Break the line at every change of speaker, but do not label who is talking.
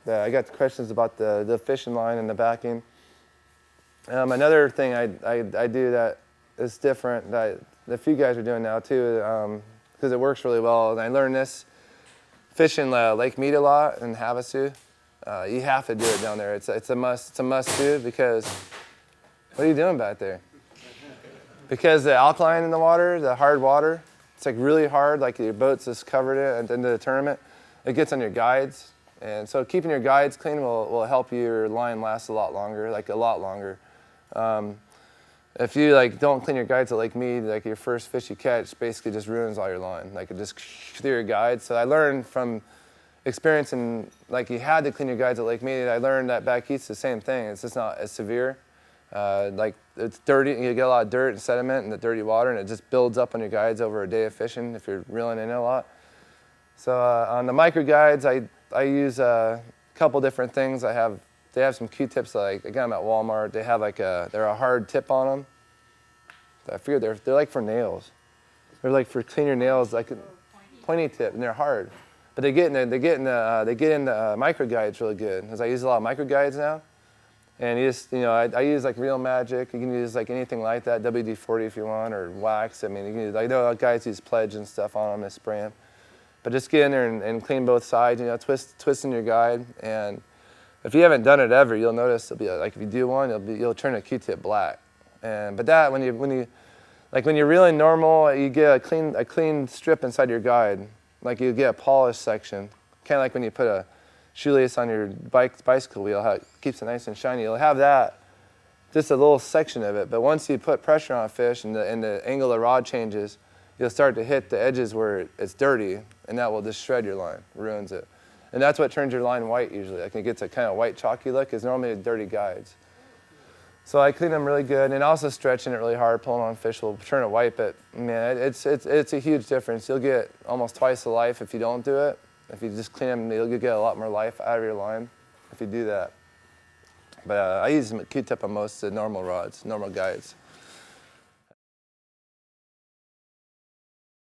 I got questions about the fishing line and the backing. Another thing I do that is different that a few guys are doing now too, because it works really well. And I learned this fishing Lake Mead a lot in Havasu. You have to do it down there. It's a must. It's a must do because what are you doing back there? Because the alkaline in the water, the hard water, it's like really hard. Like your boat's just covered it at the end of the tournament. It gets on your guides, and so keeping your guides clean will help your line last a lot longer, like a lot longer. If you don't clean your guides at Lake Mead, like your first fish you catch basically just ruins all your line. Like it just through your guides. So I learned from experience you had to clean your guides at Lake Mead. I learned that back east the same thing. It's just not as severe. It's dirty, and you get a lot of dirt and sediment and the dirty water, and it just builds up on your guides over a day of fishing if you're reeling in a lot. So on the micro guides, I use a couple different things. They have some Q-tips. I got them at Walmart. They have they're a hard tip on them. I figure they're like for nails. They're like for clean your nails, like a pointy tip, and they're hard. But they get in the micro guides really good, because I use a lot of micro guides now. And I use like Real Magic. You can use like anything like that, WD-40 if you want, or wax. I mean, you can use, I know guys use Pledge and stuff on them and spray them. But just get in there and clean both sides. Twisting your guide. And if you haven't done it ever, you'll notice it'll be like if you do one, you'll turn a Q-tip black. But that when you're reeling normal, you get a clean strip inside your guide. Like you get a polished section, kind of like when you put a shoelace on your bicycle wheel, how it keeps it nice and shiny. You'll have that, just a little section of it. But once you put pressure on a fish and the angle of the rod changes, you'll start to hit the edges where it's dirty, and that will just shred your line, ruins it. And that's what turns your line white usually. Like it gets a kind of white chalky look, is normally dirty guides. So I clean them really good, and also stretching it really hard, pulling on fish will turn it white. But man, it's a huge difference. You'll get almost twice the life if you don't do it. If you just clean them, you'll get a lot more life out of your line if you do that. But I use Q-tip on most of the normal rods, normal guides.